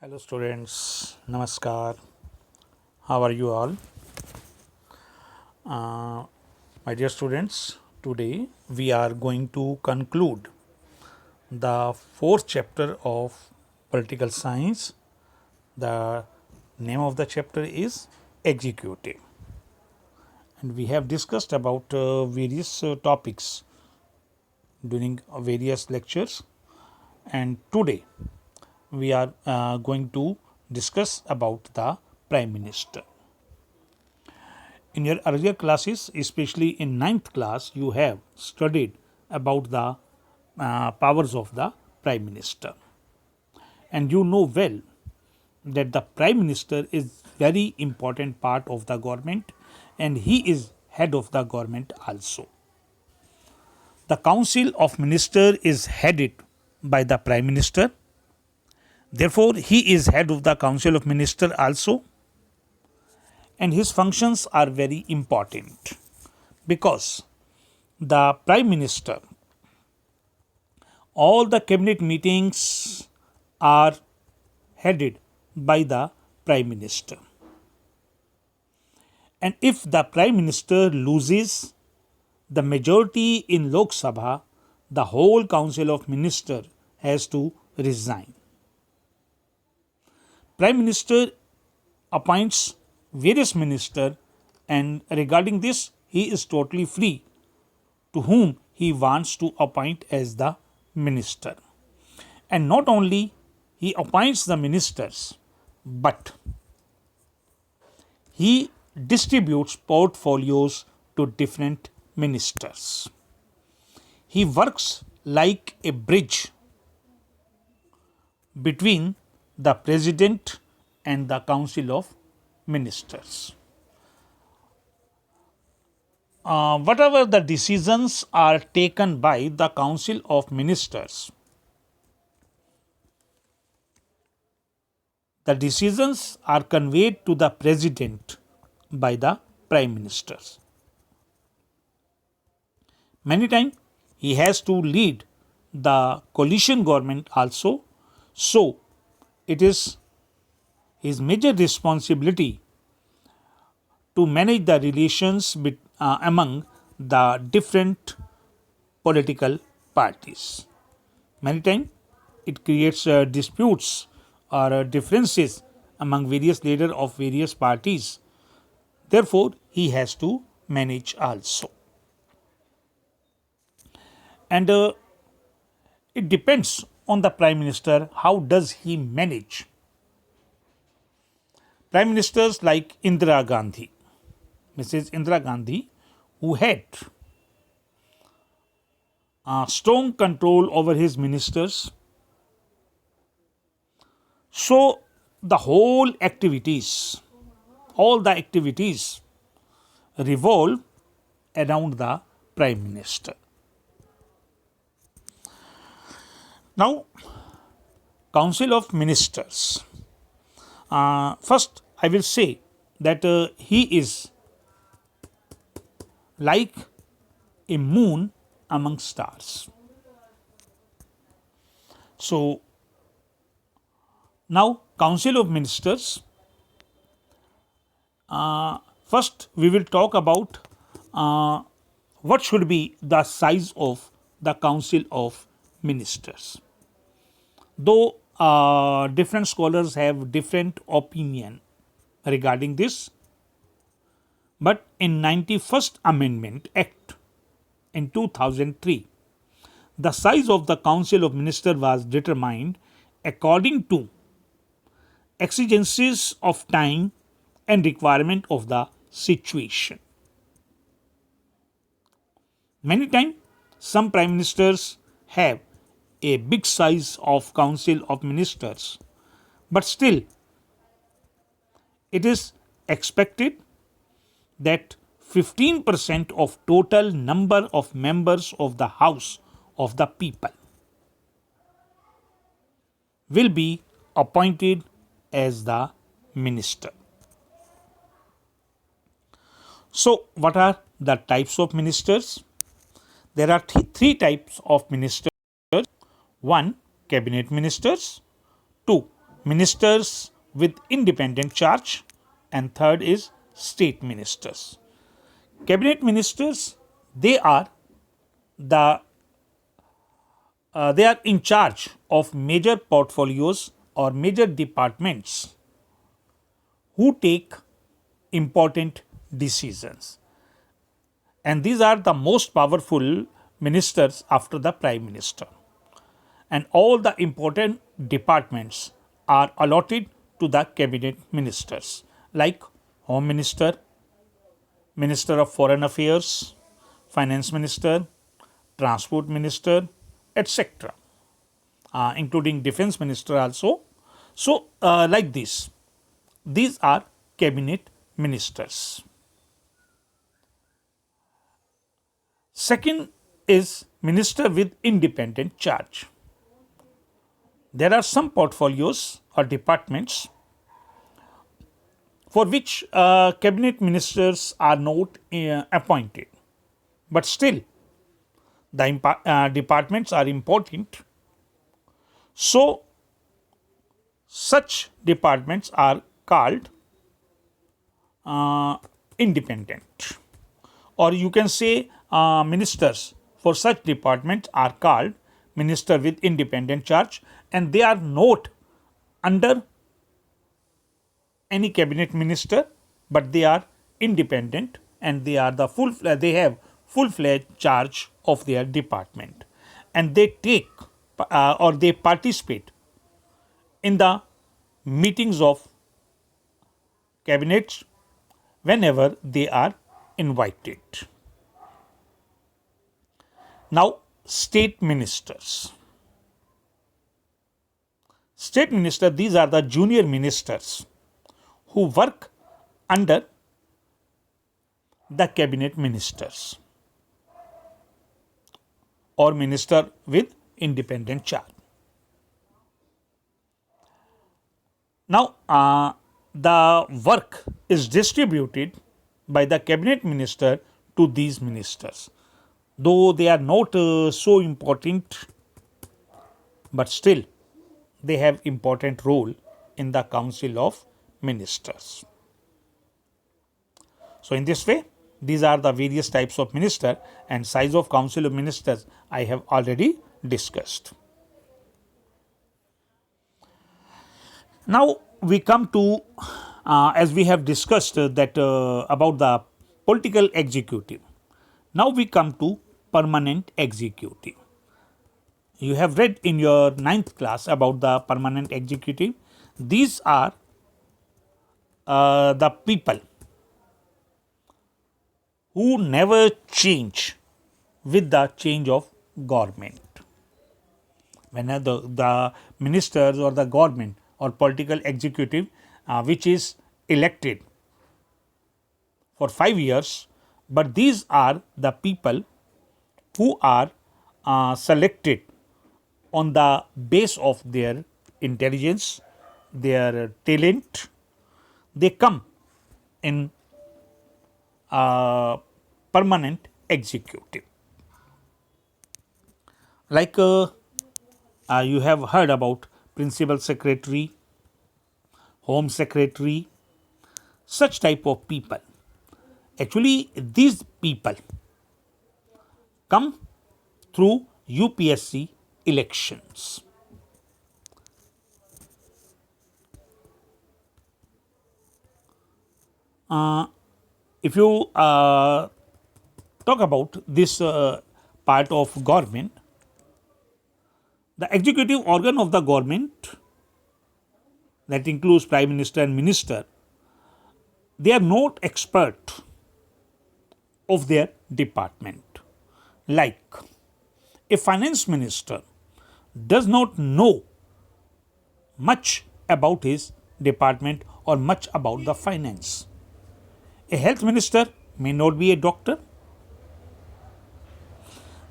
Hello students, Namaskar. How are you all? My dear students, today we are going to conclude the fourth chapter of political science. The name of the chapter is Executive, and we have discussed about various topics during various lectures, and today we are going to discuss about the Prime Minister. In your earlier classes, especially in ninth class, you have studied about the powers of the Prime Minister. And you know well that the Prime Minister is very important part of the government and he is head of the government also. The Council of Minister is headed by the Prime Minister. Therefore, he is head of the Council of Minister also, and his functions are very important because the Prime Minister, all the cabinet meetings are headed by the Prime Minister. And if the Prime Minister loses the majority in Lok Sabha, the whole Council of Minister has to resign. Prime Minister appoints various ministers, and regarding this, he is totally free to whom he wants to appoint as the minister. And not only he appoints the ministers, but he distributes portfolios to different ministers. He works like a bridge between the president and the council of ministers. Whatever the decisions are taken by the council of ministers, the decisions are conveyed to the president by the prime ministers. Many times he has to lead the coalition government also, so it is his major responsibility to manage the relations among the different political parties. Many times it creates disputes or differences among various leaders of various parties. Therefore, he has to manage also. And it depends on the Prime Minister how does he manage. Prime Ministers like Indira Gandhi, Mrs. Indira Gandhi, who had strong control over his ministers, so the whole activities, all the activities revolve around the Prime Minister. Now, Council of Ministers. First, I will say that he is like a moon among stars. So, now Council of Ministers. First, we will talk about what should be the size of the Council of Ministers. Though different scholars have different opinion regarding this, but in 91st Amendment Act in 2003, the size of the Council of Ministers was determined according to exigencies of time and requirement of the situation. Many times, some prime ministers have a big size of council of ministers, but still it is expected that 15% of total number of members of the House of the People will be appointed as the minister. So, what are the types of ministers? There are three types of ministers. 1. Cabinet ministers. 2. ministers with independent charge, and third is state ministers. Cabinet ministers, they are the they are in charge of major portfolios or major departments who take important decisions, and these are the most powerful ministers after the prime minister, and all the important departments are allotted to the cabinet ministers like home minister, minister of foreign affairs, finance minister, transport minister, etc., including defense minister also. So, like this, these are cabinet ministers. Second is minister with independent charge. There are some portfolios or departments for which cabinet ministers are not appointed, but still the departments are important. So, such departments are called independent, or you can say ministers for such departments are called minister with independent charge, and they are not under any cabinet minister, but they are independent and they are they have full-fledged charge of their department, and they take or they participate in the meetings of cabinets whenever they are invited. Now, state ministers. State minister, these are the junior ministers who work under the cabinet ministers or minister with independent charge. Now, the work is distributed by the cabinet minister to these ministers. Though they are not so important, but still they have important role in the council of ministers. So, in this way, these are the various types of minister, and size of council of ministers I have already discussed. Now, we come to as we have discussed that about the political executive. Now, we come to permanent executive. You have read in your 9th class about the permanent executive. These are the people who never change with the change of government. When the ministers or the government or political executive which is elected for 5 years, but these are the people who are selected on the base of their intelligence, their talent. They come in permanent executive. Like you have heard about principal secretary, home secretary, such type of people. Actually, these people come through UPSC elections. If you talk about this part of government, the executive organ of the government, that includes prime minister and minister, they are not expert of their department. Like a finance minister does not know much about his department or much about the finance. A health minister may not be a doctor.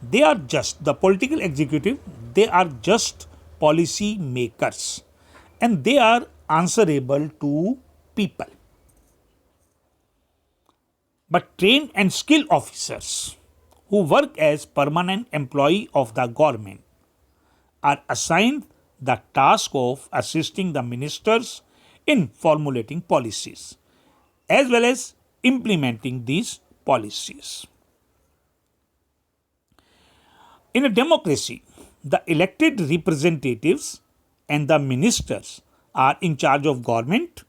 They are just the political executive, they are just policy makers, and they are answerable to people. But trained and skilled officers who work as permanent employee of the government are assigned the task of assisting the ministers in formulating policies as well as implementing these policies. In a democracy, the elected representatives and the ministers are in charge of government,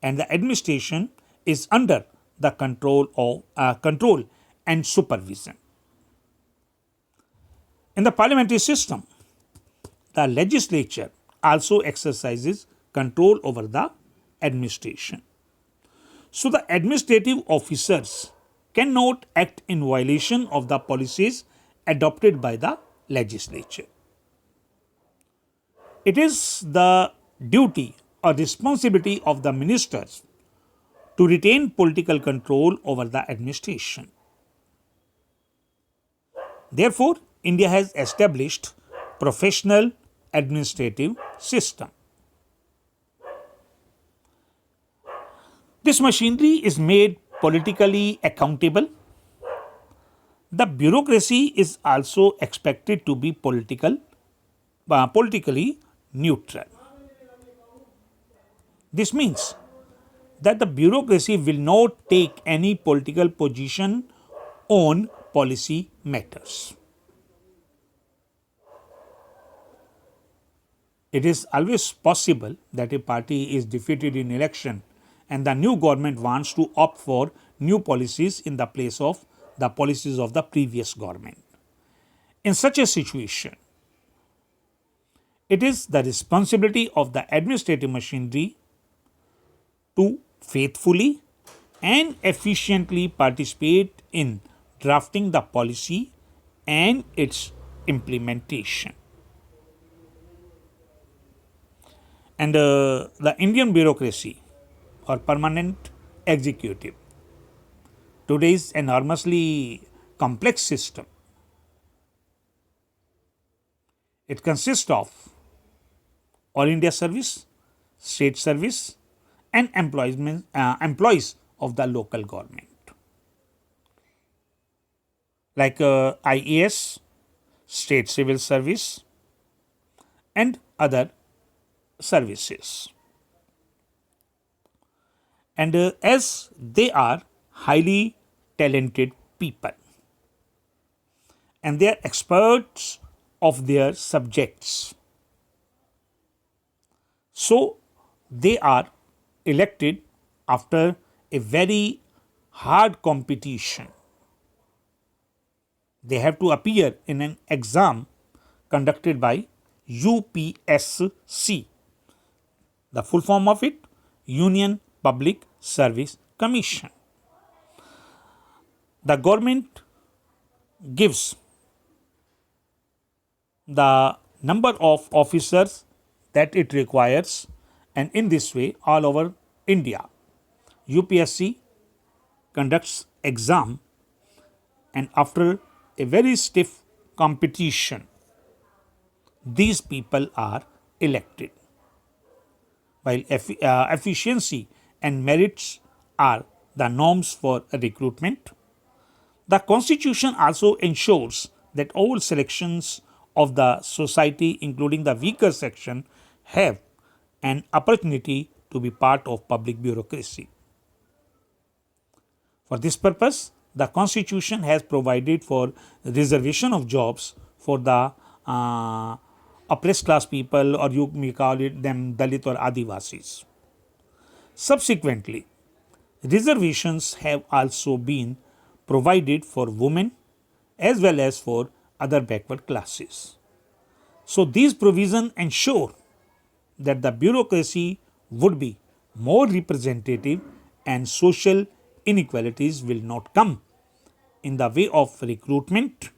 and the administration is under the control and supervision. In the parliamentary system, the legislature also exercises control over the administration. So, the administrative officers cannot act in violation of the policies adopted by the legislature. It is the duty or responsibility of the ministers to retain political control over the administration. Therefore, India has established professional administrative system. This machinery is made politically accountable. The bureaucracy is also expected to be politically neutral. This means that the bureaucracy will not take any political position on policy matters. It is always possible that a party is defeated in election and the new government wants to opt for new policies in the place of the policies of the previous government. In such a situation, it is the responsibility of the administrative machinery to faithfully and efficiently participate in drafting the policy and its implementation. And the Indian bureaucracy or permanent executive today is an enormously complex system. It consists of All India Service, State Service, and employees of the local government, like IAS, State Civil Service, and other services. And as they are highly talented people and they are experts of their subjects, so they are elected after a very hard competition. They have to appear in an exam conducted by UPSC. The full form of it, Union Public Service Commission. The government gives the number of officers that it requires, and in this way all over India UPSC conducts exam, and after a very stiff competition these people are elected. While efficiency and merits are the norms for recruitment, the Constitution also ensures that all sections of the society, including the weaker section, have an opportunity to be part of public bureaucracy. For this purpose, the Constitution has provided for reservation of jobs for the oppressed class people, or you may call it them Dalit or Adivasis. Subsequently, reservations have also been provided for women as well as for other backward classes. So, these provisions ensure that the bureaucracy would be more representative and social inequalities will not come in the way of recruitment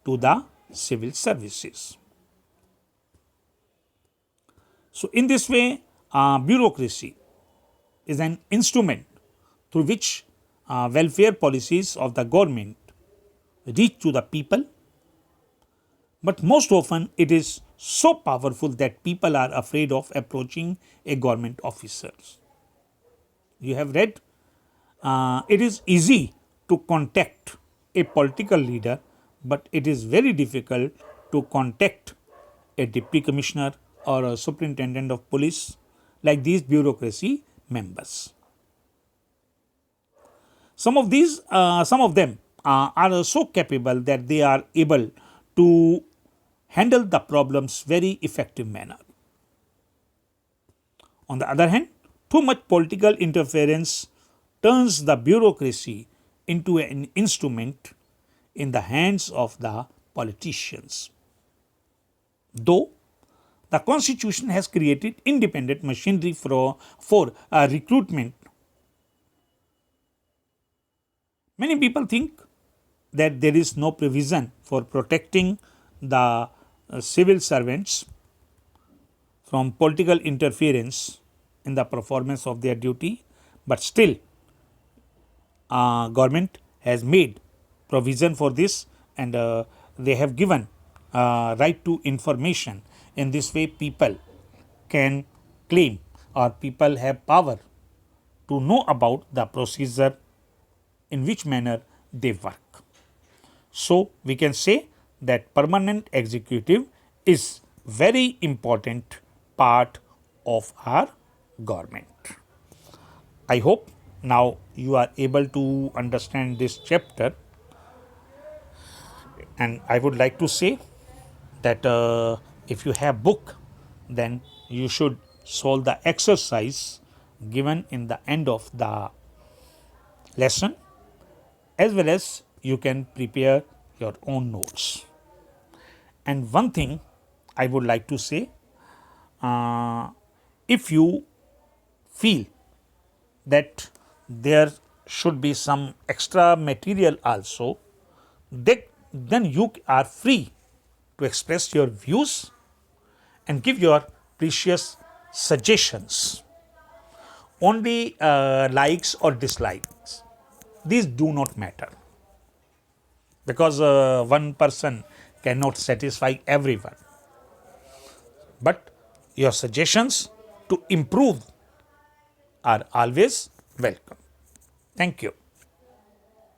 to the civil services. So, in this way, bureaucracy is an instrument through which welfare policies of the government reach to the people, but most often it is so powerful that people are afraid of approaching a government officers. You have read, it is easy to contact a political leader, but it is very difficult to contact a deputy commissioner or a superintendent of police, like these bureaucracy members. Some of them are so capable that they are able to handle the problems very effective manner. On the other hand, too much political interference turns the bureaucracy into an instrument in the hands of the politicians. Though the constitution has created independent machinery for recruitment, many people think that there is no provision for protecting the civil servants from political interference in the performance of their duty, but still government has made provision for this, and they have given right to information. In this way, people can claim, or people have power to know about the procedure in which manner they work. So, we can say that permanent executive is very important part of our government. I hope now you are able to understand this chapter, and I would like to say that if you have book, then you should solve the exercise given in the end of the lesson, as well as you can prepare your own notes. And one thing I would like to say, if you feel that there should be some extra material also, then you are free to express your views and give your precious suggestions. Only likes or dislikes, these do not matter, because one person cannot satisfy everyone. But your suggestions to improve are always welcome. Thank you.